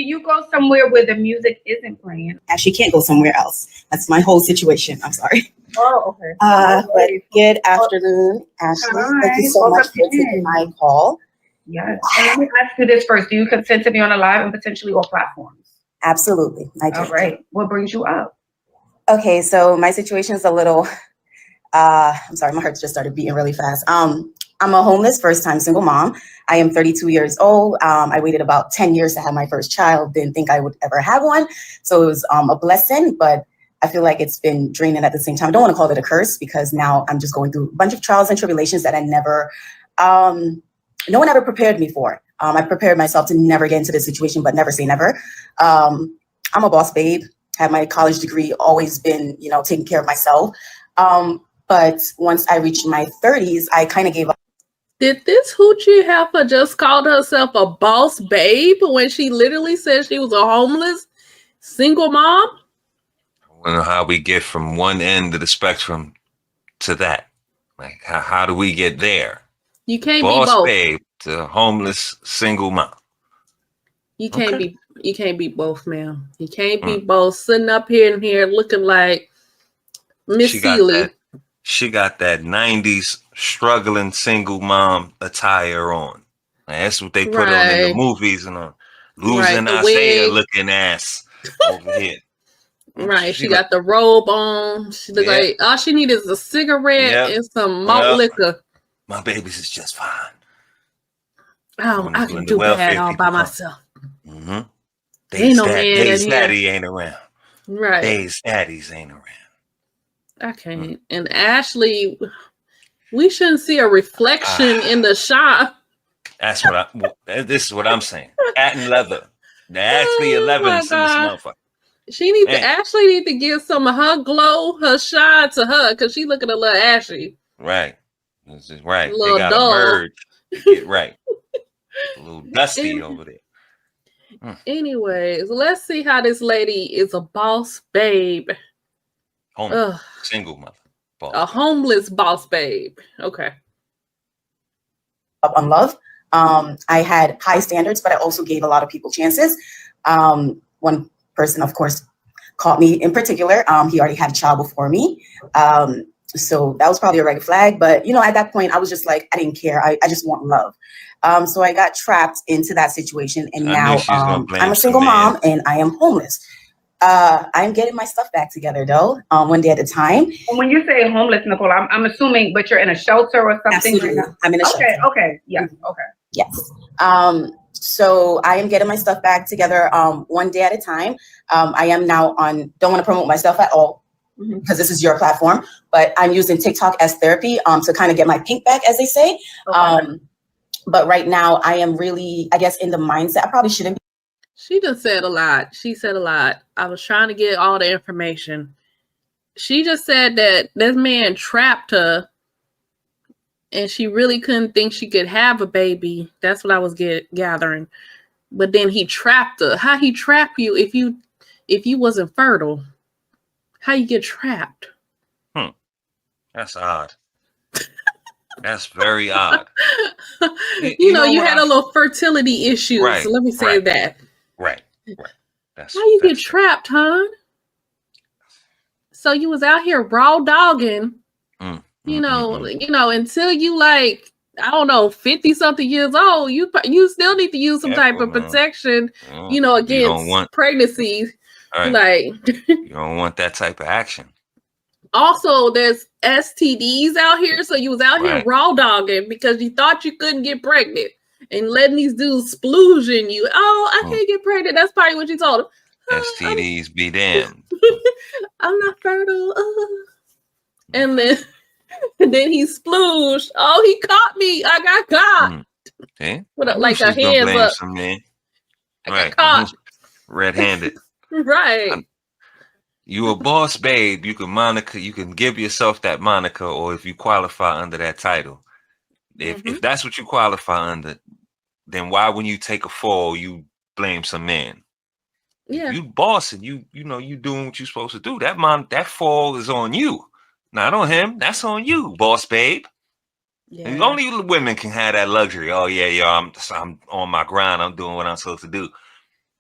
you go somewhere where the music isn't playing? Ashley can't go somewhere else. That's my whole situation. I'm sorry. Oh, okay. But good afternoon, Ashley. Hi. Thank you so much for taking my call. Yes. And let me ask you this first. Do you consent to be on a live and potentially all platforms? Absolutely. I do. All right. What brings you up? Okay, so my situation is a little, I'm sorry, my heart just started beating really fast. I'm a homeless first-time single mom. I am 32 years old. I waited about 10 years to have my first child. Didn't think I would ever have one. So it was a blessing, but I feel like it's been draining at the same time. I don't want to call it a curse because now I'm just going through a bunch of trials and tribulations that I never, no one ever prepared me for. I prepared myself to never get into this situation, but never say never. I'm a boss babe, had my college degree, always been, taking care of myself. But once I reached my 30s, I kind of gave up. Did this hoochie heifer just called herself a boss babe when she literally said she was a homeless single mom? I wonder how we get from one end of the spectrum to that. Like, how do we get there? You can't boss be both. babe to homeless single mom. You can't be both, ma'am. You can't be both. Sitting up here and here looking like Miss Seeley. She got that 90s struggling single mom attire on. That's what they put on in the movies and on. Losing Isaiah looking ass over here. Right. She got the robe on. She look like all she needs is a cigarette and some malt liquor. My babies is just fine. I can do that all by myself. Mm-hmm. Days daddy ain't around. Right. Days daddies ain't around. I can't. And Ashley, we shouldn't see a reflection in the shop. That's what this is what I'm saying. Patent leather. The Ashley 11's in this motherfucker. Ashley need to give some of her glow, her shine to her, because she looking a little ashy. Right. This is right. They got to merge to get right. A little dusty over there. Anyways, let's see how this lady is a boss babe. Homeless, single mother. A homeless boss babe. Okay. Up on love. I had high standards, but I also gave a lot of people chances. One person, of course, caught me in particular. He already had a child before me. So that was probably a red flag. But, at that point, I was just like, I didn't care. I just want love. So I got trapped into that situation. And now I'm a single mom and I am homeless. I'm getting my stuff back together, though, one day at a time. And when you say homeless, Nicole, I'm assuming, but you're in a shelter or something? Absolutely. I'm in a shelter. Okay. Yeah. Okay. Yes. So I am getting my stuff back together one day at a time. I am now don't want to promote myself at all because this is your platform, but I'm using TikTok as therapy to kind of get my pink back, as they say. Okay. But right now I am really, I guess, in the mindset. I probably shouldn't be. She just said a lot. She said a lot. I was trying to get all the information. She just said that this man trapped her and she really couldn't think she could have a baby. That's what I was gathering. But then he trapped her. How he trap you if you wasn't fertile? How you get trapped? That's odd. That's very odd. You had a little fertility issues. Right, so let me say that. Right. How you get trapped, huh? So you was out here raw dogging, until you like, I don't know, 50 something years old, you still need to use some type of protection, against pregnancy. Right. Like you don't want that type of action. Also, there's STDs out here, so you was out here raw dogging because you thought you couldn't get pregnant. And letting these dudes splooge in you. Oh, I can't get pregnant. That's probably what you told him. STDs be damned. I'm not fertile. And then he splooged. Oh, he caught me. I got caught. With like a hands up. I got caught. Red-handed. Right. You a boss babe. You can give yourself that moniker, or if you qualify under that title. If that's what you qualify under, then why when you take a fall, you blame some man? Yeah. You bossing, you doing what you're supposed to do. That fall is on you. Not on him. That's on you, boss babe. Yeah. And only women can have that luxury. Oh yeah, I'm on my grind. I'm doing what I'm supposed to do.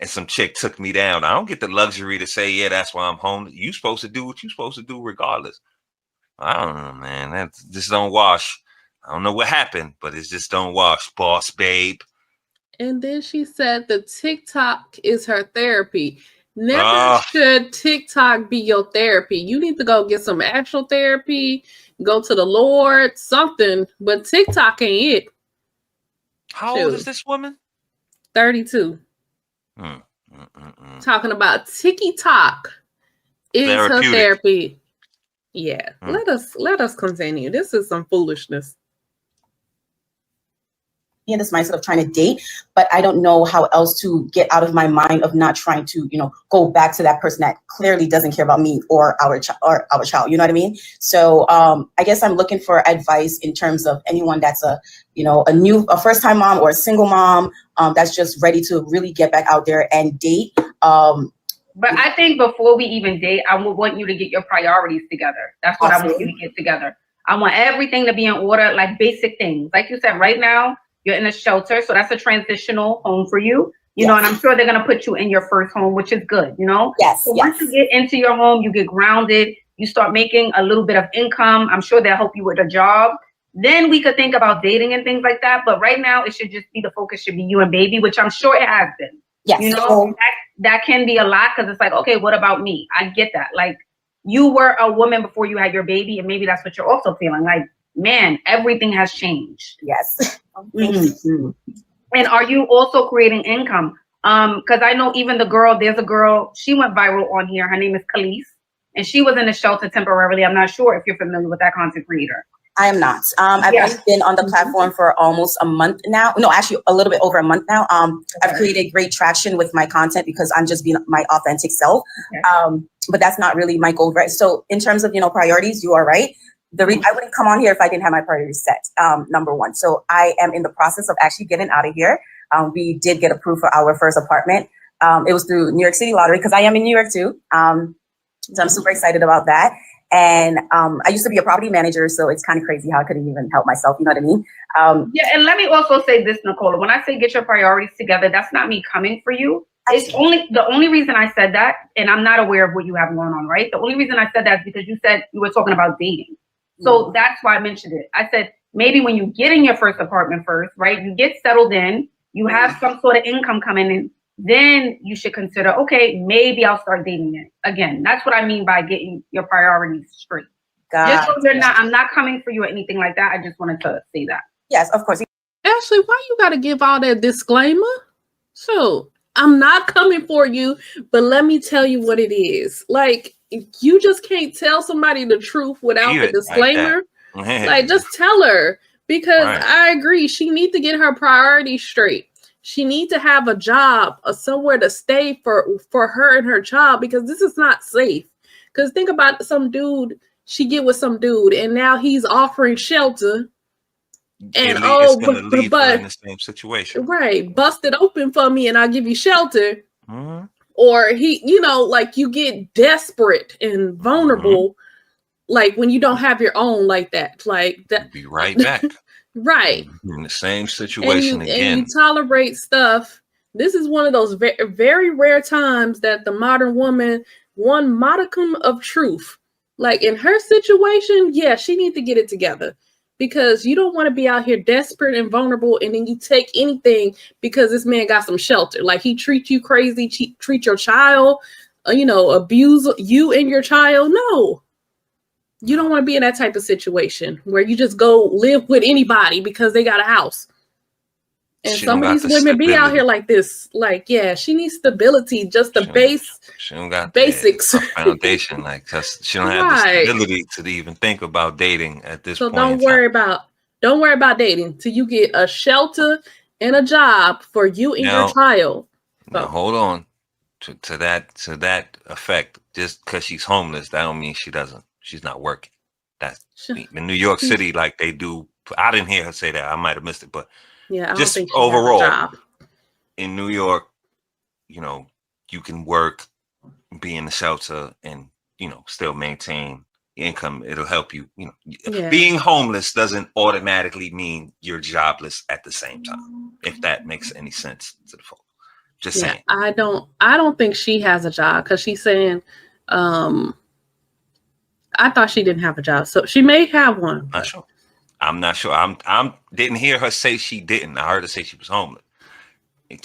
and some chick took me down. I don't get the luxury to say, yeah, that's why I'm homeless. You supposed to do what you supposed to do regardless. I don't know, man. That just don't wash. I don't know what happened, but it just don't wash, boss babe. And then she said the TikTok is her therapy. Never should TikTok be your therapy. You need to go get some actual therapy, go to the Lord, something. But TikTok ain't it. How old is this woman? 32. Talking about TikTok is her therapy. Yeah, let us continue. This is some foolishness. In this mindset of trying to date, but I don't know how else to get out of my mind of not trying to, go back to that person that clearly doesn't care about me or our child. You know what I mean? So I guess I'm looking for advice in terms of anyone that's a first time mom or a single mom that's just ready to really get back out there and date. But I think before we even date, I would want you to get your priorities together. That's what Absolutely. I want you to get together. I want everything to be in order, like basic things. Like you said, right now, you're in a shelter, so that's a transitional home for you. You know, and I'm sure they're going to put you in your first home, which is good, Yes. So once you get into your home, you get grounded, you start making a little bit of income. I'm sure they'll help you with a job. Then we could think about dating and things like that. But right now, it should just be the focus should be you and baby, which I'm sure it has been. Yes. That can be a lot because it's like, okay, what about me? I get that. Like, you were a woman before you had your baby, and maybe that's what you're also feeling. Like, man, everything has changed. Yes. Mm-hmm. And are you also creating income? Because I know even there's a girl, she went viral on here. Her name is Khalees, and she was in the shelter temporarily. I'm not sure if you're familiar with that content creator. I am not. I've only been on the platform for almost a month now. No, actually a little bit over a month now. I've created great traction with my content because I'm just being my authentic self. But that's not really my goal, right? So in terms of, priorities, you are right. I wouldn't come on here if I didn't have my priorities set, number one. So I am in the process of actually getting out of here. We did get approved for our first apartment. It was through New York City Lottery because I am in New York too. So I'm super excited about that. And I used to be a property manager, so it's kind of crazy how I couldn't even help myself. You know what I mean? And let me also say this, Nicola. When I say get your priorities together, that's not me coming for you. It's the only reason I said that, and I'm not aware of what you have going on, right? The only reason I said that is because you said you were talking about dating. So that's why I mentioned it. I said, maybe when you get in your first apartment first, right? You get settled in, you have some sort of income coming in, then you should consider, okay, maybe I'll start dating it again. That's what I mean by getting your priorities straight. Just so I'm not coming for you or anything like that. I just wanted to say that. Yes, of course. Ashley, why you got to give all that disclaimer? So I'm not coming for you, but let me tell you what it is. Like, you just can't tell somebody the truth without the disclaimer. Like, just tell her, because I agree. She needs to get her priorities straight. She needs to have a job, somewhere to stay for her and her child, because this is not safe. Because think about some dude, she get with some dude, and now he's offering shelter. And it's gonna leave her in the same situation. Right. Bust it open for me and I'll give you shelter. Mm-hmm. Or he, like you get desperate and vulnerable, like when you don't have your own like that. Like that. Be right back. Right. In the same situation again. And you tolerate stuff. This is one of those very, very rare times that the modern woman, one modicum of truth. Like in her situation, she needs to get it together. Because you don't want to be out here desperate and vulnerable, and then you take anything because this man got some shelter. Like he treats you crazy, treat your child, abuse you and your child. No, you don't want to be in that type of situation where you just go live with anybody because they got a house. And some of these women be out here like this. Like, she needs stability, just the She don't got basics, the foundation. Like, cause she don't have the stability to even think about dating at this point. So don't worry about dating till you get a shelter and a job for you and your child. Now hold on to that effect. Just because she's homeless, that don't mean she's not working. That's in New York City, like they do. I didn't hear her say that. I might have missed it, but. Yeah, I just don't think overall in New York, you can work, be in the shelter, and still maintain income. It'll help you. Being homeless doesn't automatically mean you're jobless at the same time. If that makes any sense to the folks, Just saying. I don't think she has a job because she's saying, I thought she didn't have a job. So she may have one. Not sure. I'm not sure. I'm didn't hear her say she didn't. I heard her say she was homeless.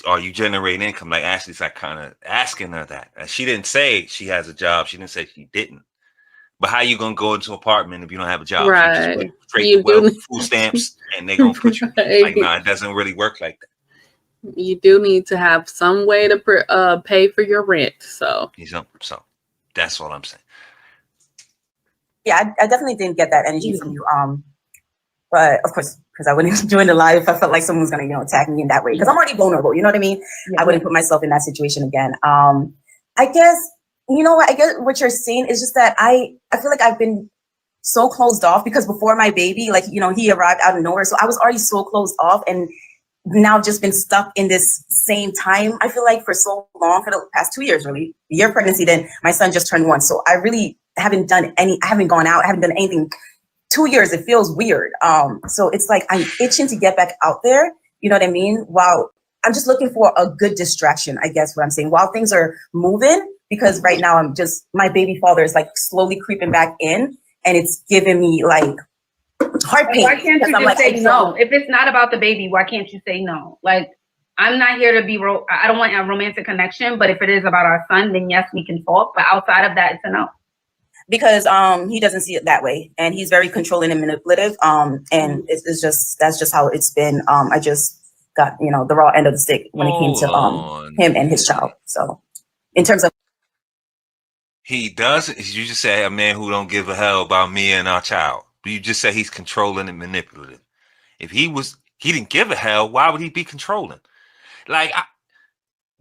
Are you generating income? Like Ashley's like kind of asking her that. And she didn't say she has a job. She didn't say she didn't. But how you gonna go into an apartment if you don't have a job? Right. You just put straight to food stamps and they're gonna put you like, no, it doesn't really work like that. You do need to have some way to pay for your rent. So that's all I'm saying. Yeah, I definitely didn't get that energy from you. But of course, because I wouldn't join the live if I felt like someone was gonna, attack me in that way. Because I'm already vulnerable, you know what I mean? Yeah. I wouldn't put myself in that situation again. I guess, I guess what you're saying is just that I feel like I've been so closed off because before my baby, like, he arrived out of nowhere. So I was already so closed off and now just been stuck in this same time. I feel like for so long, for the past 2 years, really, the year of pregnancy, then my son just turned 1. So I really haven't done I haven't gone out, I haven't done anything. 2 years, it feels weird. So it's like I'm itching to get back out there. You know what I mean? While I'm just looking for a good distraction, I guess what I'm saying, while things are moving, because right now my baby father is like slowly creeping back in and it's giving me like heart pain. Why can't you just say no? If it's not about the baby, why can't you say no? Like, I'm not here to be, I don't want a romantic connection, but if it is about our son, then yes, we can talk. But outside of that, it's a no. Because he doesn't see it that way, and he's very controlling and manipulative. And that's just how it's been. I just got the raw end of the stick when it came to him and his child. So, in terms of he does, you just say a man who don't give a hell about me and our child. But you just say he's controlling and manipulative. If he didn't give a hell, why would he be controlling? Like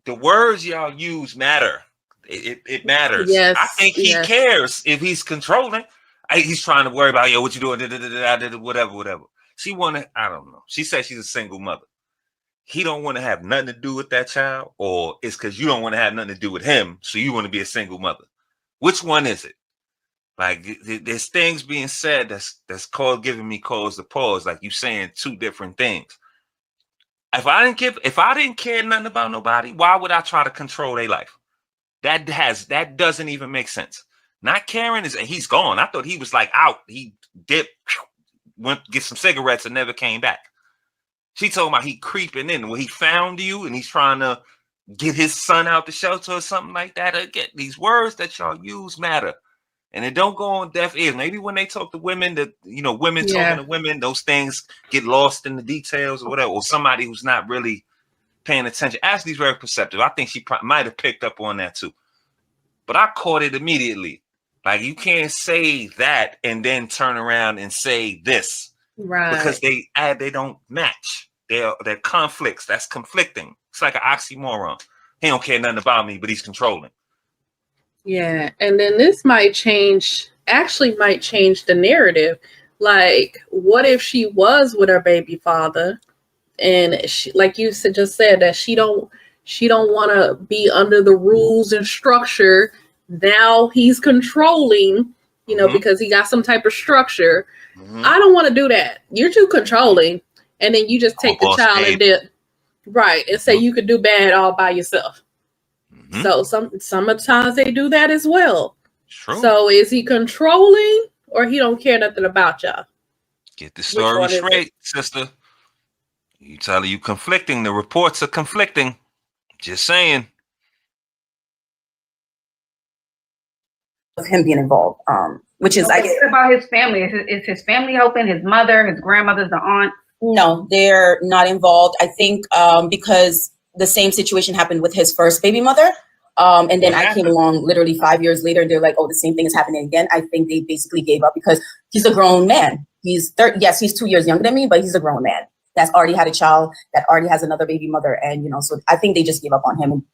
the words y'all use matter. It matters. Yes, I think he cares if he's controlling. He's trying to worry about, what you doing, whatever. She I don't know. She says she's a single mother. He don't want to have nothing to do with that child, or it's because you don't want to have nothing to do with him, so you want to be a single mother. Which one is it? Like there's things being said that's giving me cause to pause. Like you saying two different things. If I didn't care nothing about nobody, why would I try to control their life? That doesn't even make sense. Not caring he's gone. I thought he was like out. He dipped, went to get some cigarettes and never came back. She told me he creeping in. Well, he found you and he's trying to get his son out the shelter or something like that. Again, these words that y'all use matter. And it don't go on deaf ears. Maybe when they talk to women, women talking to women, those things get lost in the details or whatever. Or somebody who's not really paying attention. Ashley's very perceptive. I think she might have picked up on that too. But I caught it immediately. Like you can't say that and then turn around and say this. Right. Because they don't match. They're conflicts. That's conflicting. It's like an oxymoron. He don't care nothing about me, but he's controlling. Yeah. And then this might change the narrative. Like, what if she was with her baby father? And she, like you just said, that she don't want to be under the rules and structure. Now he's controlling, because he got some type of structure. Mm-hmm. I don't want to do that. You're too controlling. And then you just take the child and then, right, and say you could do bad all by yourself. Mm-hmm. So sometimes they do that as well. True. So is he controlling or he don't care nothing about y'all? Get the story straight, sister. You tell her you conflicting. The reports are conflicting. Just saying. Of him being involved, which is what about his family? Is his family helping? His mother, his grandmother's the aunt? No, they're not involved. I think because the same situation happened with his first baby mother. And then I came along literally 5 years later and they're like, oh, the same thing is happening again. I think they basically gave up because he's a grown man. He's 2 years younger than me, but he's a grown man that's already had a child, that already has another baby mother. And, so I think they just gave up on him. And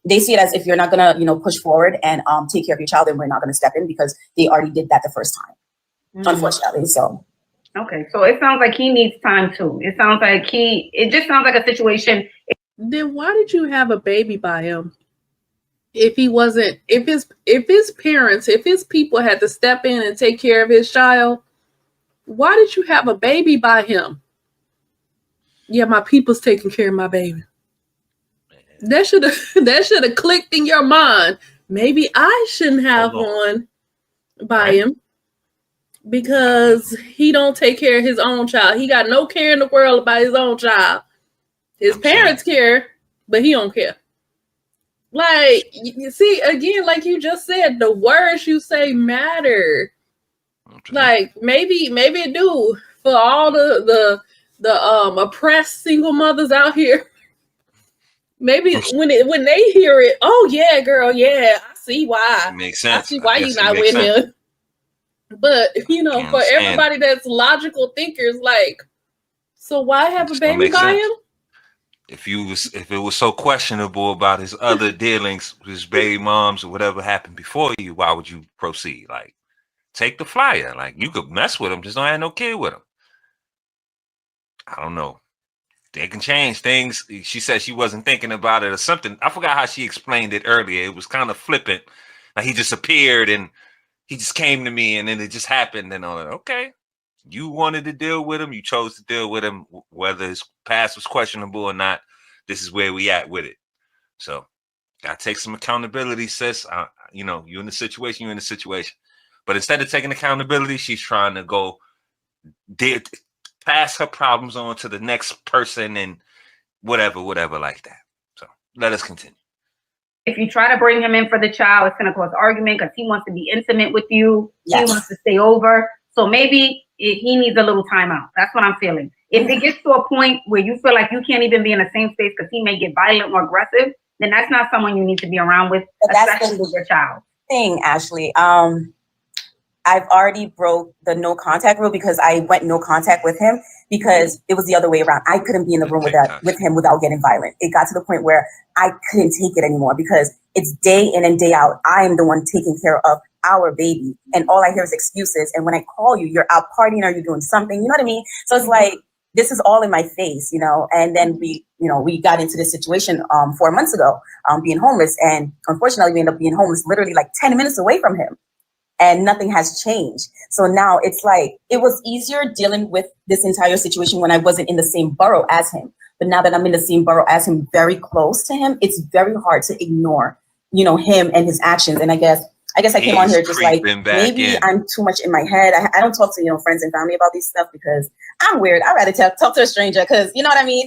they see it as if you're not going to, push forward and take care of your child, then we're not going to step in because they already did that the first time, unfortunately. So. Okay. So it sounds like he needs time too. It just sounds like a situation. Then why did you have a baby by him? If his parents, if his people had to step in and take care of his child, why did you have a baby by him? Yeah, my people's taking care of my baby. That should have clicked in your mind. Maybe I shouldn't have one by him because he don't take care of his own child. He got no care in the world about his own child. His parents care, but he don't care. Like, you see, again, like you just said, the words you say matter. Like, maybe it do for all the oppressed single mothers out here. Maybe when they hear it, oh yeah, girl, yeah, I see why. It makes sense. I see why you're not with him. But for everybody that's logical thinkers, like, so why have a baby by him? If it was so questionable about his other dealings, his baby moms or whatever happened before you, why would you proceed? Like, take the flyer. Like, you could mess with him, just don't have no kid with him. I don't know. They can change things. She said she wasn't thinking about it or something. I forgot how she explained it earlier. It was kind of flippant. Like, he just appeared and he just came to me and then it just happened and all that. Okay. You wanted to deal with him. You chose to deal with him, whether his past was questionable or not. This is where we at with it. So, gotta take some accountability, sis. You're in the situation. You're in the situation. But instead of taking accountability, she's trying to go pass her problems on to the next person and whatever like that. So, let us continue. If you try to bring him in for the child, it's going to cause argument because he wants to be intimate with you. Yes. He wants to stay over. So maybe he needs a little time out. That's what I'm feeling. If it gets to a point where you feel like you can't even be in the same space because he may get violent or aggressive, then that's not someone you need to be around with, especially with your child. Thing, Ashley. I've already broke the no contact rule because I went no contact with him because it was the other way around. I couldn't be in the room with him without getting violent. It got to the point where I couldn't take it anymore because it's day in and day out. I am the one taking care of our baby and all I hear is excuses. And when I call you, you're out partying or you're doing something, you know what I mean? So it's like, this is all in my face, and then we got into this situation 4 months ago, being homeless. And unfortunately, we ended up being homeless literally like 10 minutes away from him. And nothing has changed. So now it's like, it was easier dealing with this entire situation when I wasn't in the same borough as him. But now that I'm in the same borough as him, very close to him, it's very hard to ignore, him and his actions. And I guess I came on here just like, maybe I'm too much in my head. I don't talk to, friends and family about these stuff because I'm weird. I'd rather talk to a stranger because, you know what I mean?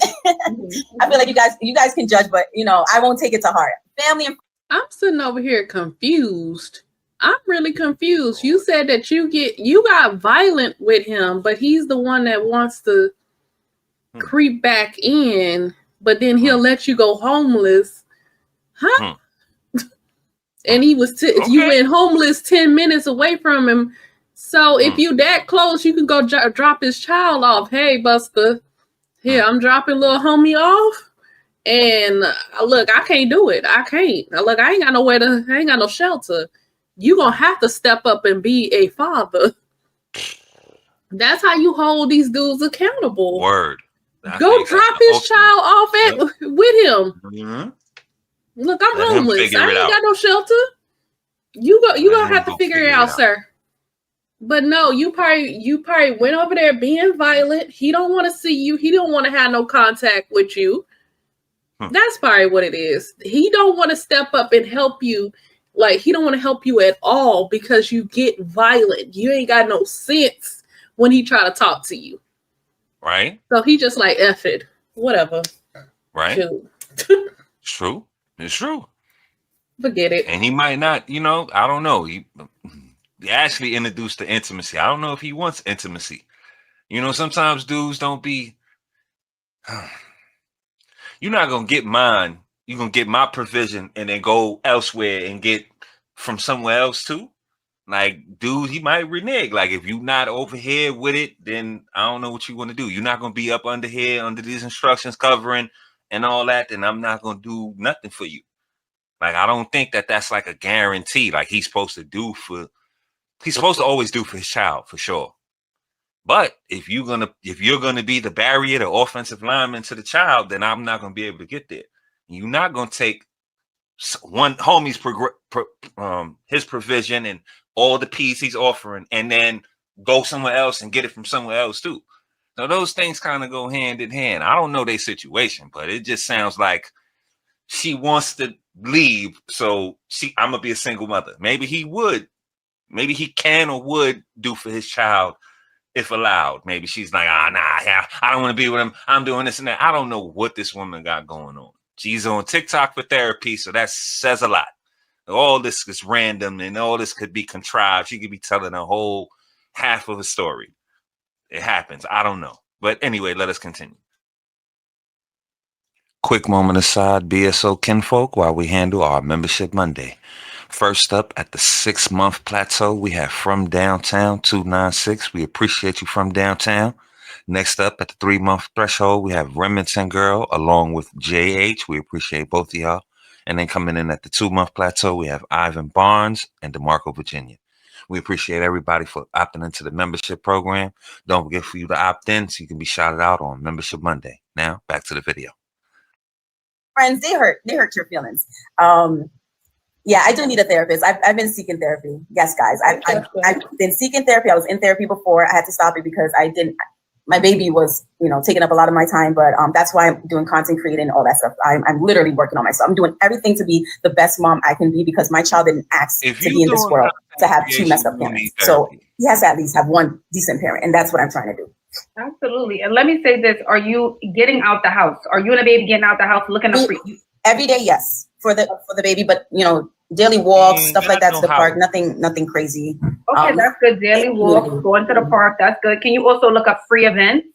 I feel like you guys can judge, but, I won't take it to heart. Family. I'm sitting over here confused. I'm really confused. You said that you got violent with him, but he's the one that wants to creep back in, but then he'll let you go homeless. Huh? And he was you went homeless 10 minutes away from him. So if you that close, you can go drop his child off. Hey, Buster, here, I'm dropping little homie off. And look, I can't do it. I can't. Look, I ain't got no shelter. You gonna have to step up and be a father. That's how you hold these dudes accountable. Word. Go drop his child off with him. Mm-hmm. Look, I'm homeless. I ain't got no shelter. You gonna have to figure it out, sir. But no, you probably went over there being violent. He don't want to see you. He don't want to have no contact with you. That's probably what it is. He don't want to step up and help you. Like, he don't want to help you at all because you get violent. You ain't got no sense when he try to talk to you. Right. So he just like, F it. Whatever. Right. It's true. It's true. Forget it. And he might not, I don't know. He actually introduced the intimacy. I don't know if he wants intimacy. Sometimes dudes don't be, you're not going to get mine. You're going to get my provision and then go elsewhere and get from somewhere else too. Like, dude, he might renege. Like, if you're not over here with it, then I don't know what you want to do. You're not going to be up under here, under these instructions covering and all that, then I'm not going to do nothing for you. Like, I don't think that that's like a guarantee. Like, he's supposed to always do for his child, for sure. But if you're going to be the barrier, the offensive lineman to the child, then I'm not going to be able to get there. You're not going to take one homie's his provision and all the peace he's offering and then go somewhere else and get it from somewhere else too. So those things kind of go hand in hand. I don't know their situation, but it just sounds like she wants to leave, so I'm gonna be a single mother. Maybe he can or would do for his child if allowed. Maybe she's like, nah, I don't want to be with him. I'm doing this and that. I don't know what this woman got going on. She's on TikTok for therapy, so that says a lot. All this is random and all this could be contrived. She could be telling a whole half of a story. It happens. I don't know. But anyway, let us continue. Quick moment aside, BSO kinfolk, while we handle our Membership Monday. First up, at the 6-month plateau, we have From Downtown 296. We appreciate you from downtown. Next up, at the 3-month threshold, we have Remington Girl along with JH. We appreciate both of y'all. And then coming in at the 2-month plateau, we have Ivan Barnes and DeMarco, Virginia. We appreciate everybody for opting into the membership program. Don't forget for you to opt in so you can be shouted out on Membership Monday. Now, back to the video. Friends, they hurt your feelings. Yeah, I do need a therapist. I've been seeking therapy. Yes, guys, I've been seeking therapy. I was in therapy before. I had to stop it because my baby was, taking up a lot of my time, but that's why I'm doing content creating, all that stuff. I'm literally working on myself. I'm doing everything to be the best mom I can be because my child didn't ask to be in this world to have 2 messed up parents. So he has to at least have 1 decent parent, and that's what I'm trying to do. Absolutely. And let me say this: are you getting out the house? Are you and the baby getting out the house looking up for you? Every day, yes, for the baby, but daily walks, stuff like that to the park. Nothing crazy. Okay, that's good. Daily walks, going to the park. That's good. Can you also look up free events?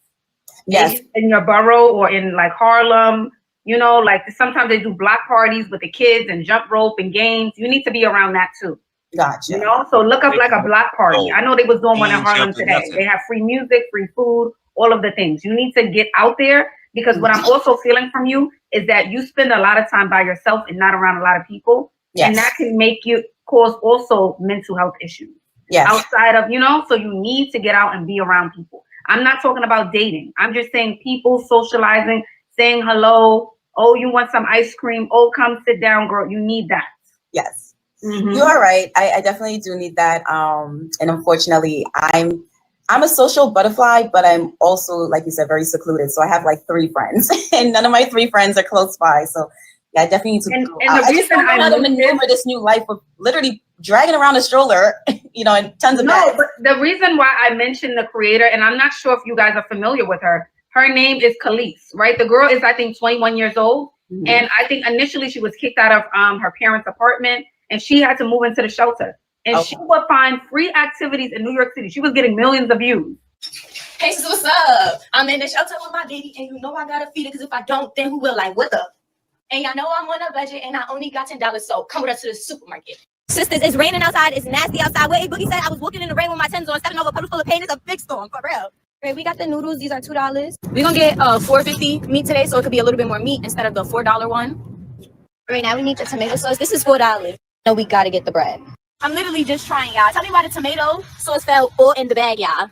Yes, in your borough or in like Harlem. Like sometimes they do block parties with the kids and jump rope and games. You need to be around that too. Gotcha. So look up like a block party. I know they was doing one in Harlem today. They have free music, free food, all of the things. You need to get out there because what I'm also feeling from you is that you spend a lot of time by yourself and not around a lot of people. Yes. And that can make you cause also mental health issues. Yes. Outside of, so you need to get out and be around people. I'm not talking about dating. I'm just saying people socializing, saying hello. Oh, you want some ice cream? Oh, come sit down, girl. You need that. Yes. Mm-hmm. You are right. I definitely do need that. And unfortunately, I'm a social butterfly, but I'm also, like you said, very secluded. So I have like 3 friends and none of my 3 friends are close by. So yeah, I definitely need to. And the reason I know to maneuver this new life of literally dragging around a stroller, and tons of bags. But the reason why I mentioned the creator, and I'm not sure if you guys are familiar with her. Her name is Khalees, right? The girl is, I think, 21 years old. Mm-hmm. And I think initially she was kicked out of her parents' apartment and she had to move into the shelter. And she would find free activities in New York City. She was getting millions of views. Hey, so what's up? I'm in the shelter with my baby and I gotta feed it because if I don't, then who will? Like, what the? And y'all know I'm on a budget and I only got $10, so come with us to the supermarket. Sisters, it's raining outside. It's nasty outside. Wait, Boogie said I was walking in the rain with my Tens on, stepping over a puddle full of pain. It's a big storm, for real. Right, we got the noodles. These are $2. We're gonna get $4.50 meat today, so it could be a little bit more meat instead of the $4 one. Right now, we need the tomato sauce. This is $4. No, we gotta get the bread. I'm literally just trying, y'all. Tell me why the tomato sauce fell all in the bag, y'all.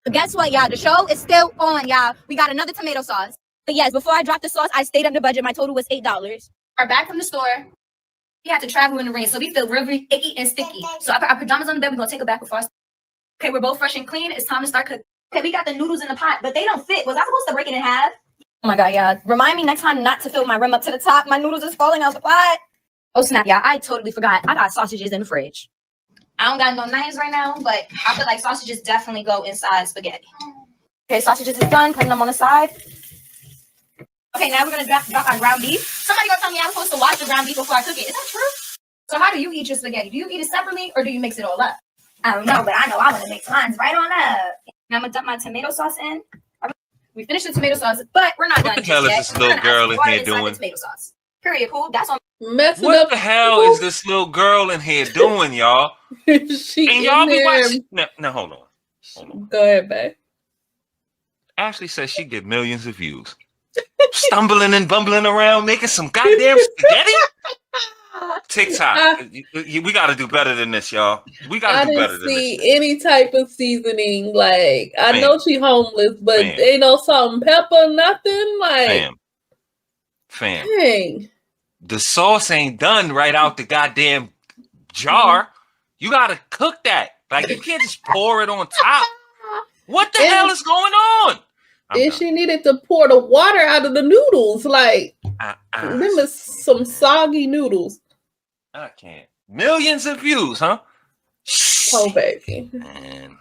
But guess what, y'all? The show is still on, y'all. We got another tomato sauce. But yes, before I dropped the sauce, I stayed under budget. My total was $8. We're back from the store. We had to travel in the rain, so we feel really icky and sticky. So I put our pajamas on the bed. We're gonna take a bath before. Okay, we're both fresh and clean. It's time to start cooking. Okay, we got the noodles in the pot, but they don't fit. Was I supposed to break it in half? Oh my God, y'all. Remind me next time not to fill my rim up to the top. My noodles is falling out the pot. Oh snap, y'all. I totally forgot. I got sausages in the fridge. I don't got no knives right now, but I feel like sausages definitely go inside spaghetti. Okay, sausages is done. Putting them on the side. Okay, now we're gonna drop our ground beef. Somebody gonna tell me I'm supposed to wash the ground beef before I cook it. Is that true? So how do you eat your spaghetti? Do you eat it separately or do you mix it all up? I don't know, but I know I want to mix mine right on up. Now I'm gonna dump my tomato sauce in. We finished the tomato sauce, but we're not done. What the hell is this little girl in here doing? Tomato sauce. Period. Cool. That's on. What the hell is this little girl in here doing, y'all? And y'all be watching. No, hold on. Go ahead, babe. Ashley says she get millions of views. Stumbling and bumbling around, making some goddamn spaghetti. TikTok, we got to do better than this, y'all. We got to do better than this. I didn't see any type of seasoning. Like, I know she homeless, but ain't no salt and pepper, nothing. Like, fam. Dang. The sauce ain't done right out the goddamn jar. You got to cook that. Like, you can't just pour it on top. What the hell is going on? And she needed to pour the water out of the noodles. Like, Them is some soggy noodles. I can't. Millions of views, huh? Oh, baby. Man.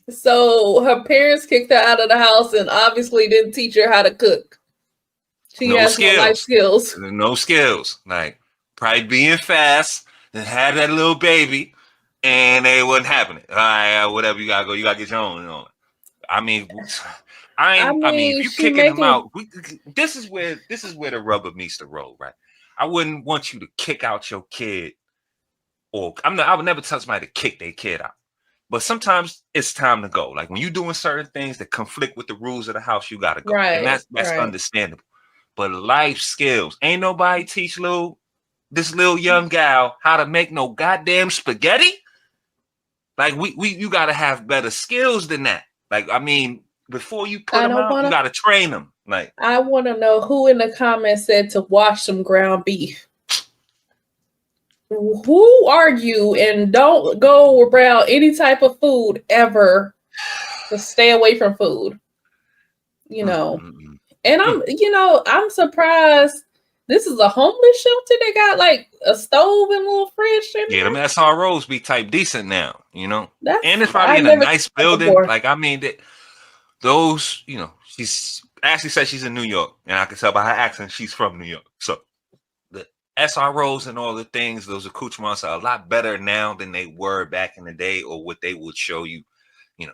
So her parents kicked her out of the house and obviously didn't teach her how to cook. She has no life skills. No skills. Like probably being fast and had that little baby, and they wasn't happening. All right, whatever you gotta go, you gotta get your own. You know? I mean, if you kicking them out, this is where the rubber meets the road, right? I wouldn't want you to kick out your kid, or I would never tell somebody to kick their kid out. But sometimes it's time to go. Like when you're doing certain things that conflict with the rules of the house, you gotta go, and that's understandable. But life skills, ain't nobody teach this little young gal how to make no goddamn spaghetti. Like you gotta have better skills than that. Like I mean, before you put them out, you gotta train them. Like I want to know who in the comments said to wash some ground beef. Who are you? And don't go around any type of food ever. To stay away from food. You know. And I'm surprised. This is a homeless shelter. They got like a stove and a little fridge. Yeah, them SROs be type decent now, you know. And it's probably in a nice building. Before. Like I mean, those, you know, she's Ashley said she's in New York, and I can tell by her accent she's from New York. So the SROs and all the things, those accoutrements are a lot better now than they were back in the day, or what they would show you. You know,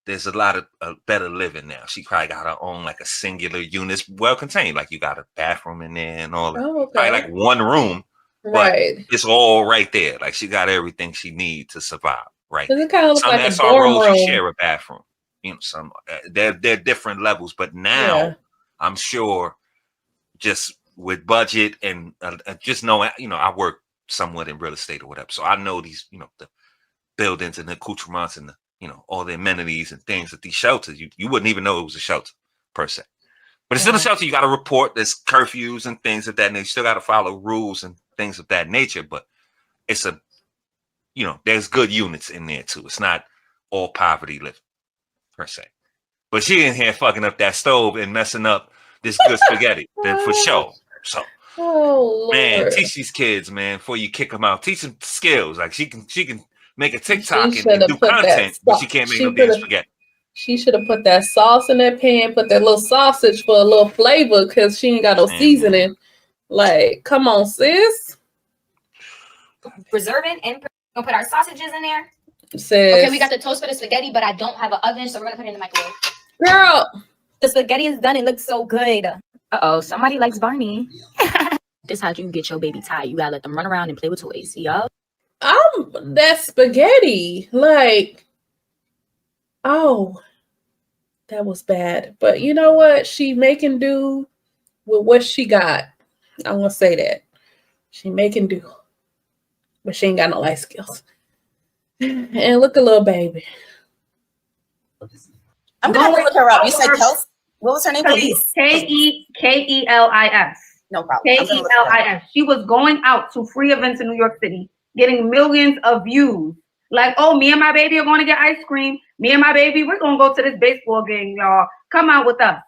there's a lot of better living now. She probably got her own like a singular unit, well contained. Like you got a bathroom in there and all that. Oh, okay. Probably like one room, right? But it's all right there. Like she got everything she needs to survive. Right. Does it kind of look some like SROs a dorm room? Share a bathroom. You know, some they're different levels, but now I'm sure just with budget and just knowing, you know, I work somewhat in real estate or whatever, so I know these, you know, the buildings and the accoutrements and the, you know, all the amenities and things at these shelters. You wouldn't even know it was a shelter per se, but it's still a shelter. You got to report. There's curfews and things of that, and you still got to follow rules and things of that nature. But it's you know, there's good units in there too. It's not all poverty living. Per se, but she in here fucking up that stove and messing up this good spaghetti for sure. So, man, teach these kids, man, before you kick them out. Teach them skills. Like she can make a TikTok and do content, but she can't make no damn spaghetti. She should have put that sauce in that pan, put that little sausage for a little flavor, because she ain't got no seasoning. Like, come on, sis. Preserving and we'll put our sausages in there. Okay, we got the toast for the spaghetti, but I don't have an oven, so we're gonna put it in the microwave. Girl, the spaghetti is done. It looks so good. Somebody likes Barney. This is how you get your baby tired. You gotta let them run around and play with toys. Yup. That spaghetti, like, oh, that was bad. But you know what? She making do with what she got. I'm gonna say that. She making do. But she ain't got no life skills. And look a little baby. I'm gonna have to look her up. You said Kels? What was her name, please? Kelis. No problem. Kelis. She was going out to free events in New York City, getting millions of views. Like, oh, me and my baby are going to get ice cream. Me and my baby, we're going to go to this baseball game, y'all. Come out with us.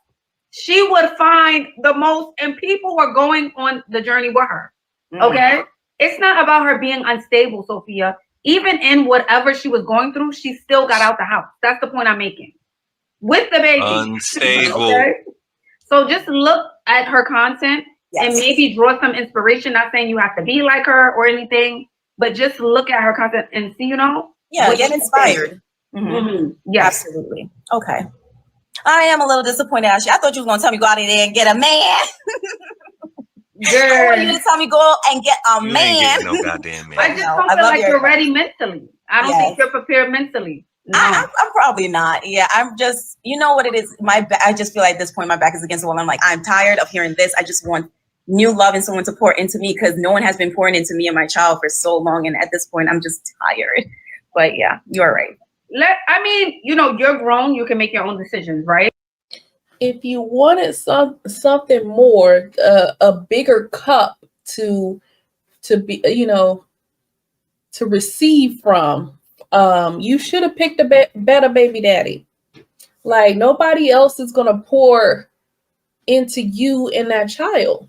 She would find the most, and people were going on the journey with her. Okay? It's not about her being unstable, Sophia. Even in whatever she was going through, she still got out the house. That's the point I'm making. With the baby. Unstable. Okay? So just look at her content and maybe draw some inspiration. Not saying you have to be like her or anything, but just look at her content and see, you know? Yeah, get inspired. Yeah, absolutely. Okay. I am a little disappointed, Ashley. I thought you was going to tell me go out of there and get a man. Girl. You didn't tell me go and get a man. No goddamn man. I just don't feel like you're ready mentally. I don't think you're prepared mentally. No. I'm probably not. Yeah, I'm just, you know what it is? I just feel like at this point my back is against the wall. I'm like, I'm tired of hearing this. I just want new love and someone to pour into me, because no one has been pouring into me and my child for so long. And at this point, I'm just tired. But yeah, you're right. I mean, you know, you're grown. You can make your own decisions, right? If you wanted something more, a bigger cup to be, you know, to receive from, you should have picked a better baby daddy. Like, nobody else is gonna pour into you and that child.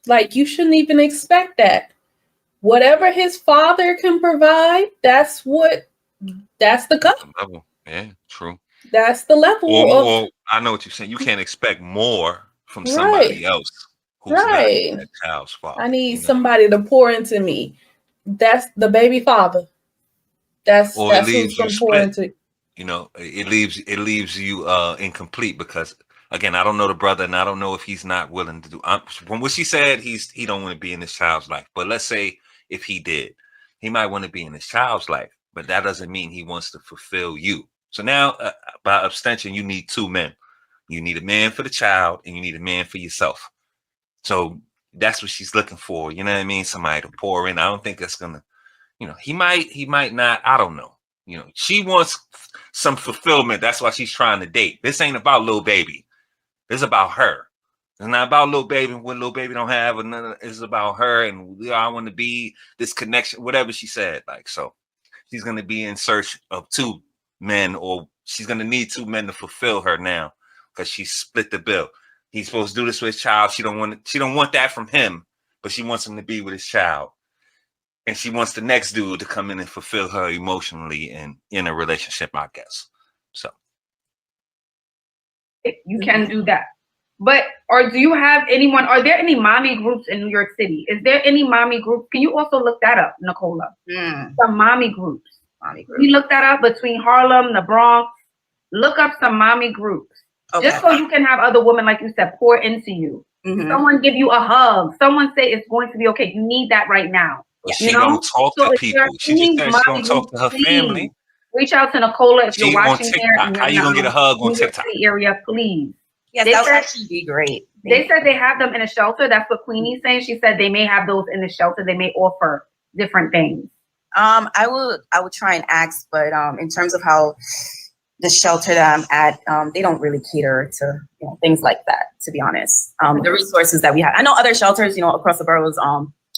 Like, you shouldn't even expect that. Whatever his father can provide, that's the cup. Level. Yeah, true. That's the level of. Or I know what you're saying. You can't expect more from Right. somebody else who's not Right. that child's father. I need somebody to pour into me. That's the baby father. That's who's going to pour into. You know, it leaves you incomplete because again, I don't know the brother, and I don't know if he's not willing to do. From what she said, he don't want to be in his child's life. But let's say if he did, he might want to be in his child's life, but that doesn't mean he wants to fulfill you. So now, by extension, you need two men. You need a man for the child, and you need a man for yourself. So that's what she's looking for. You know what I mean? Somebody to pour in. I don't think that's gonna. You know, he might not. I don't know. You know, she wants some fulfillment. That's why she's trying to date. This ain't about little baby. It's about her. It's not about little baby and what little baby don't have. And it's about her and I want to be this connection, whatever she said. Like, so she's going to be in search of two men, or she's going to need two men to fulfill her now because she split the bill. He's supposed to do this with his child. She don't want that from him, but she wants him to be with his child. And she wants the next dude to come in and fulfill her emotionally and in a relationship, I guess. So you can do that. But do you have anyone? Are there any mommy groups in New York City? Is there any mommy group? Can you also look that up, Nicola? Some mommy groups. You look that up between Harlem, the Bronx. Look up some mommy groups. Okay. Just so you can have other women, like you said, pour into you. Someone give you a hug. Someone say it's going to be okay. You need that right now. She don't talk to people. She just said she don't talk to her family. Reach out to Nicola if you're watching there. How you gonna get a hug on TikTok? Area, please. Yes, that would actually be great. They said they have them in a shelter. That's what Queenie's saying. She said they may have those in the shelter. They may offer different things. I would try and ask, but in terms of how the shelter that I'm at, they don't really cater to things like that. To be honest, the resources that we have. I know other shelters, across the boroughs.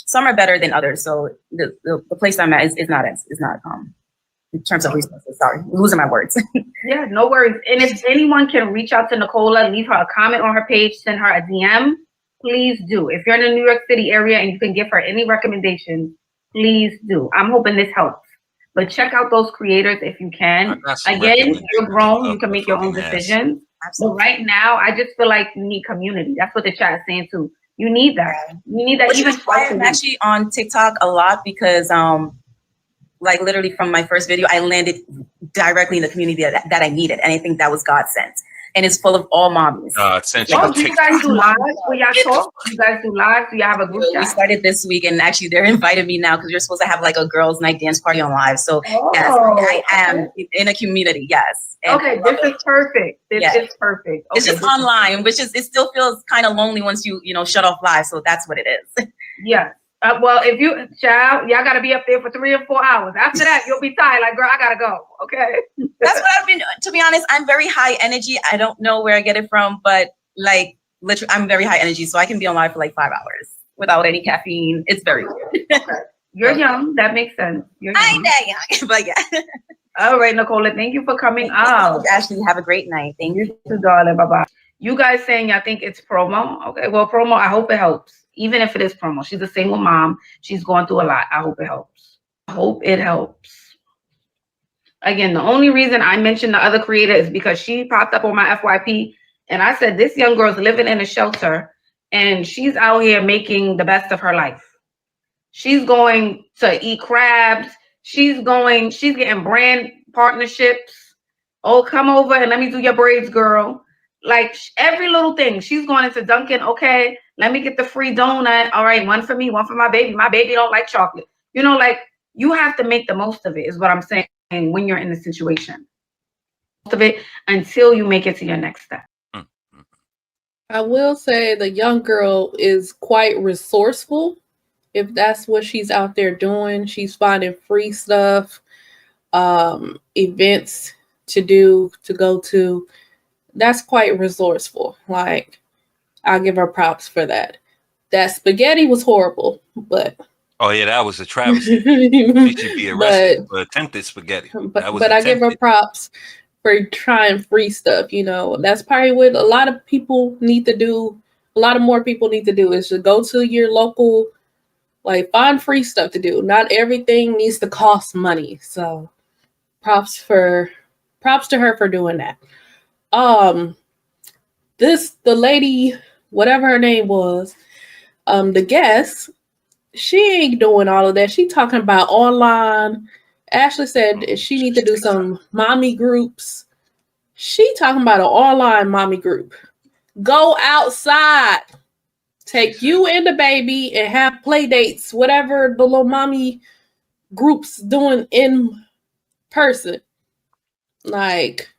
Some are better than others. So the place I'm at is not in terms of resources. Sorry, I'm losing my words. Yeah, no worries. And if anyone can reach out to Nicola, leave her a comment on her page, send her a DM, please do. If you're in the New York City area and you can give her any recommendations, please do. I'm hoping this helps. But check out those creators if you can. Again, you're grown, you can make your own decisions. So right now, I just feel like you need community. That's what the chat is saying too. You need that. You need that. Which is why I'm actually on TikTok a lot because, like literally from my first video, I landed directly in the community that I needed, and I think that was God sent. And it's full of all mommies. Do you guys do lives where y'all talk? You guys do lives? Do you have a group chat? We started this week, and actually they're invited me now because you're supposed to have like a girls' night dance party on live. So yes, I am in a community. Yes. And okay, this is perfect. This is perfect. Okay, it's just online, which is it still feels kind of lonely once you shut off live. So that's what it is. Yes. Well, if y'all got to be up there for 3 or 4 hours. After that, you'll be tired. Like, girl, I got to go. Okay. That's what I've been, to be honest, I'm very high energy. I don't know where I get it from, but like, literally, I'm very high energy. So I can be on live for like 5 hours without any caffeine. It's very weird. Okay. You're young. That makes sense. I ain't that young, but yeah. All right, Nicola, thank you for coming out. Ashley, have a great night. Thank you. You too, darling. Bye-bye. You guys saying y'all think it's promo. Okay, well, promo, I hope it helps. Even if it is promo. She's a single mom. She's going through a lot. I hope it helps. I hope it helps. Again, the only reason I mentioned the other creator is because she popped up on my FYP. And I said, this young girl's living in a shelter. And she's out here making the best of her life. She's going to eat crabs. She's getting brand partnerships. Oh, come over and let me do your braids, girl. Like every little thing. She's going into Dunkin'. Okay, let me get the free donut. All right, one for me, one for my baby. My baby don't like chocolate. Like you have to make the most of it is what I'm saying when you're in the situation. Most of it until you make it to your next step. I will say the young girl is quite resourceful. If that's what she's out there doing, she's finding free stuff, events to go to. That's quite resourceful. Like, I'll give her props for that. That spaghetti was horrible, but oh yeah, that was a travesty. She should be arrested for attempted spaghetti. But I give her props for trying free stuff. That's probably what a lot of people need to do. A a lot of more people need to do is to go to your local, like find free stuff to do. Not everything needs to cost money. So props to her for doing that. The lady, whatever her name was, the guest, she ain't doing all of that. She talking about online. Ashley said she need to do some mommy groups. She talking about an online mommy group. Go outside. Take you and the baby and have play dates, whatever the little mommy groups doing in person. Like,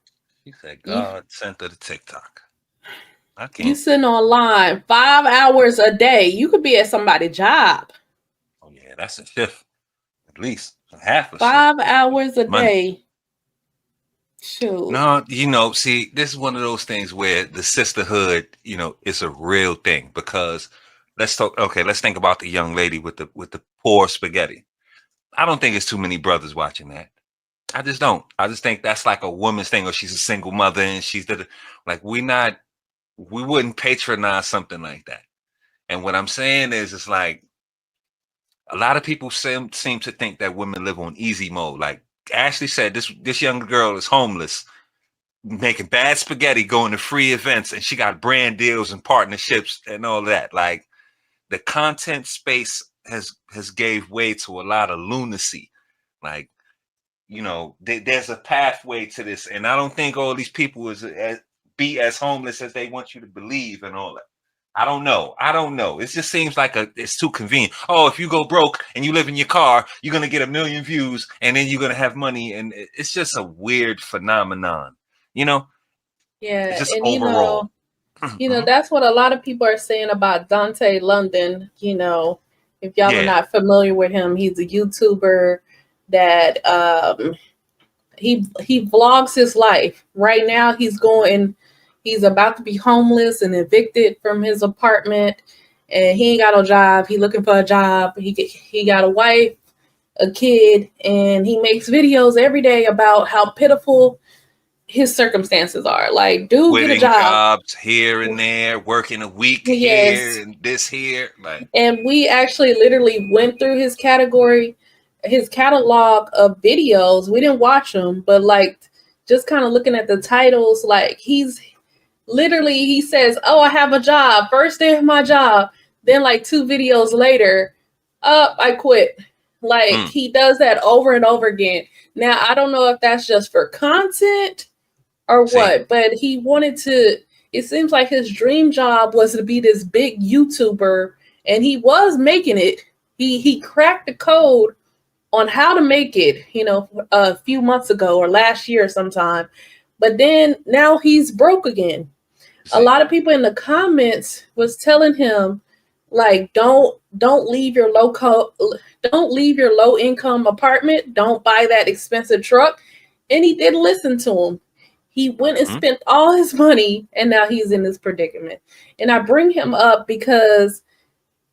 She said, God sent her to TikTok. I can't. You sitting online 5 hours a day. You could be at somebody's job. Oh, yeah, that's a shift. At least half a 5 shift. hours a Money. day. Shoot. No, see, this is one of those things where the sisterhood, is a real thing, because let's think about the young lady with the poor spaghetti. I don't think it's too many brothers watching that. I just don't. I just think that's like a woman's thing, or she's a single mother and we wouldn't patronize something like that. And what I'm saying is, it's like a lot of people seem to think that women live on easy mode. Like Ashley said, this young girl is homeless, making bad spaghetti, going to free events, and she got brand deals and partnerships and all that. Like, the content space has gave way to a lot of lunacy. Like, there's a pathway to this, and I don't think all these people be as homeless as they want you to believe and all that. I don't know. It just seems like it's too convenient. Oh, if you go broke and you live in your car, you're going to get 1 million views and then you're going to have money. And it's just a weird phenomenon, Yeah. It's just And overall. That's what a lot of people are saying about Dante London. If y'all are not familiar with him, he's a YouTuber that he vlogs his life. Right now he's about to be homeless and evicted from his apartment, and he ain't got no job. He looking for a job. He got a wife, a kid, and he makes videos every day about how pitiful his circumstances are. Like, dude, Quitting get a job. jobs here and there, working a week here and this here. Like, and we actually literally went through his catalog of videos. We didn't watch them, but like just kind of looking at the titles, like he says, "Oh, I have a job. First day of my job." Then like 2 videos later, I quit. Like he does that over and over again. Now, I don't know if that's just for content or what, but he wanted to, it seems like his dream job was to be this big YouTuber, and he was making it. He cracked the code on how to make it, a few months ago or last year sometime. But then now he's broke again. A lot of people in the comments was telling him, like, don't leave your low income apartment. Don't buy that expensive truck. And he didn't listen to him. He went and spent all his money, and now he's in this predicament. And I bring him up because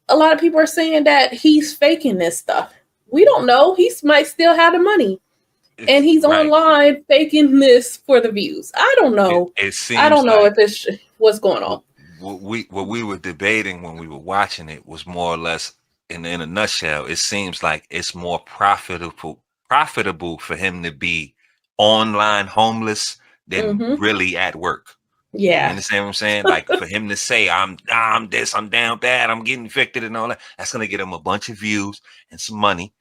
a lot of people are saying that he's faking this stuff. We don't know. He might still have the money. And he's online faking this for the views. I don't know. It seems I don't know if it's what's going on. What we were debating when we were watching it was more or less, in a nutshell, it seems like it's more profitable for him to be online homeless than really at work. Yeah. You understand what I'm saying? Like, for him to say, I'm this, I'm down bad, I'm getting evicted and all that, that's going to get him a bunch of views and some money.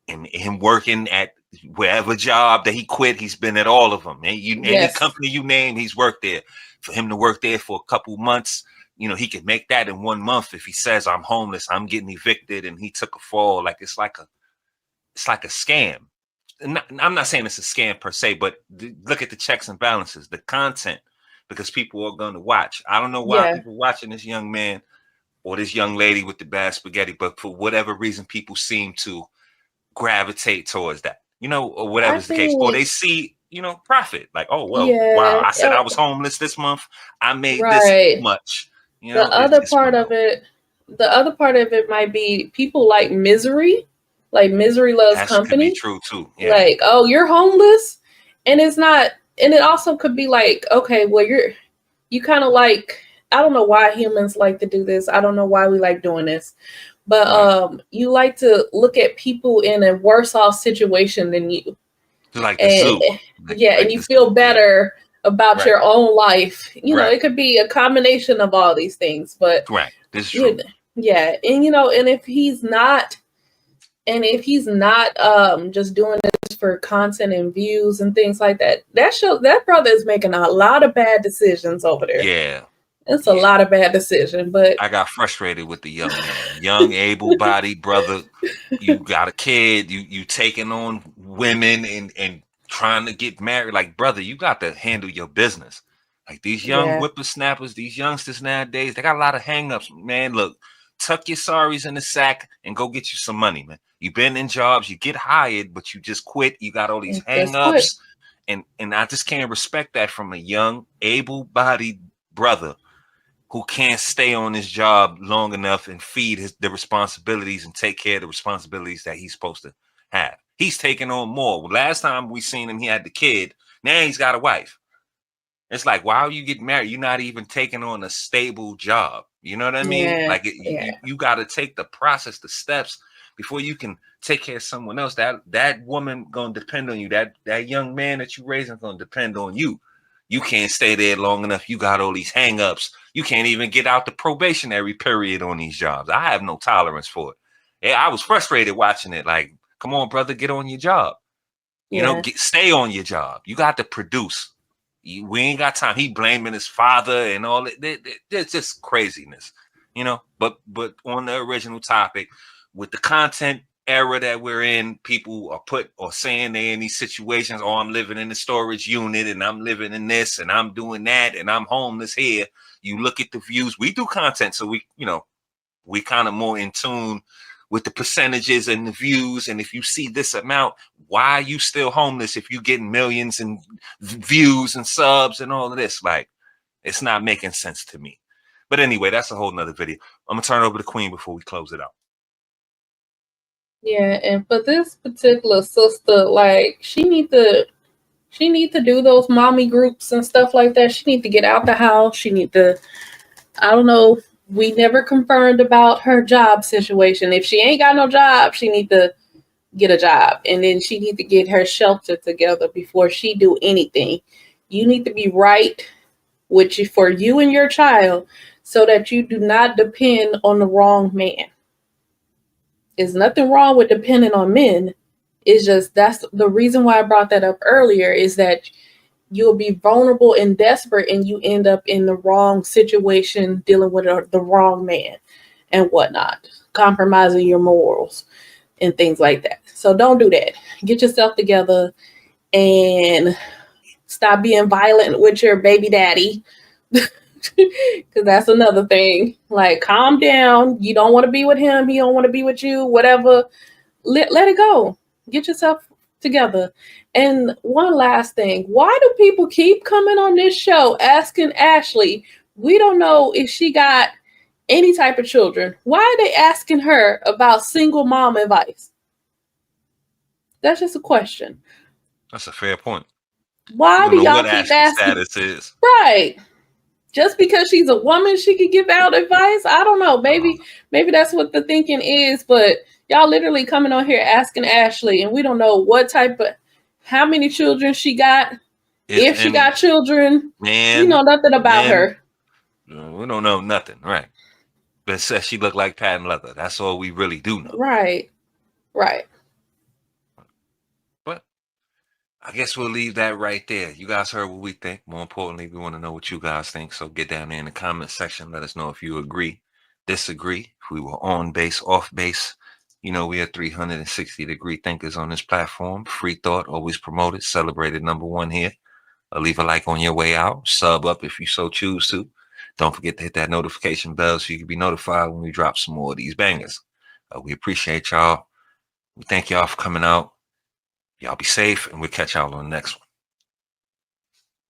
And him working at wherever job that he quit, he's been at all of them. Any company you name, he's worked there. For him to work there for a couple months, he could make that in 1 month. If he says, I'm homeless, I'm getting evicted, and he took a fall, like it's like a scam. I'm not saying it's a scam per se, but look at the checks and balances, the content, because people are going to watch. I don't know why people watching this young man or this young lady with the bad spaghetti, but for whatever reason, people seem to gravitate towards that, or whatever's the case, or they see, profit. Like, oh, well, wow, I said I was homeless this month, I made this much. The other part of it might be people like Misery. Like, Misery Loves Company. Could be true too. Yeah. Like, oh, you're homeless, and it's not. And it also could be like, okay, well, you kind of like I don't know why humans like to do this. I don't know why we like doing this. But you like to look at people in a worse off situation than you. Like the zoo. And you feel better about your own life. You know, it could be a combination of all these things, but this is true. Yeah. And and if he's not just doing this for content and views and things like that, that brother is making a lot of bad decisions over there. Yeah. It's a lot of bad decisions, but I got frustrated with the young man, young able-bodied brother. You got a kid, you taking on women and trying to get married. Like, brother, you got to handle your business. Like these young whippersnappers, these youngsters nowadays, they got a lot of hang-ups, man. Look, tuck your sorries in the sack and go get you some money, man. You've been in jobs, you get hired, but you just quit. You got all these hang-ups, and I just can't respect that from a young, able-bodied brother who can't stay on his job long enough and feed the responsibilities and take care of the responsibilities that he's supposed to have. He's taking on more. Last time we seen him, he had the kid. Now he's got a wife. It's like, why are you getting married? You're not even taking on a stable job. You know what I mean? You got to take the process, the steps before you can take care of someone else. That woman gonna depend on you. That young man that you raising gonna depend on you. You can't stay there long enough. You got all these hang-ups. You can't even get out the probationary period on these jobs. I have no tolerance for it. Yeah, I was frustrated watching it. Like, come on, brother, get on your job. You know, stay on your job. You got to produce. We ain't got time. He blaming his father and all that. It's just craziness, you know. But on the original topic, with the content era that we're in, people are saying they're in these situations. Oh, I'm living in the storage unit and I'm living in this and I'm doing that and I'm homeless here. You look at the views. We do content, so we kind of more in tune with the percentages and the views. And if you see this amount, why are you still homeless if you're getting millions and views and subs and all of this? Like, it's not making sense to me. But anyway, that's a whole nother video. I'm gonna turn it over to Queen before we close it out. Yeah, and for this particular sister, like she need to do those mommy groups and stuff like that. She need to get out the house. She need to, I don't know, we never confirmed about her job situation. If she ain't got no job, she need to get a job, and then she need to get her shelter together before she do anything. You need to be right for you and your child so that you do not depend on the wrong man. There's nothing wrong with depending on men. It's just that's the reason why I brought that up earlier, is that you'll be vulnerable and desperate and you end up in the wrong situation dealing with the wrong man and whatnot, compromising your morals and things like that. So don't do that. Get yourself together and stop being violent with your baby daddy. Because that's another thing. Like, calm down. You don't want to be with him. He don't want to be with you. Whatever. Let it go. Get yourself together. And one last thing. Why do people keep coming on this show asking Ashley? We don't know if she got any type of children. Why are they asking her about single mom advice? That's just a question. That's a fair point. Why do y'all keep asking? Status is. Right. Just because she's a woman, she could give out advice. I don't know. Maybe that's what the thinking is. But y'all literally coming on here asking Ashley, and we don't know how many children she got. If she got children, we know nothing about her. We don't know nothing, right? But it says she looked like patent leather. That's all we really do know. Right. But I guess we'll leave that right there. You guys heard what we think. More importantly, we want to know what you guys think. So get down there in the comment section. Let us know if you agree, disagree, if we were on base, off base. You know, we are 360-degree thinkers on this platform. Free thought, always promoted, celebrated #1 here. Leave a like on your way out. Sub up if you so choose to. Don't forget to hit that notification bell so you can be notified when we drop some more of these bangers. We appreciate y'all. We thank y'all for coming out. Y'all be safe, and we'll catch y'all on the next one.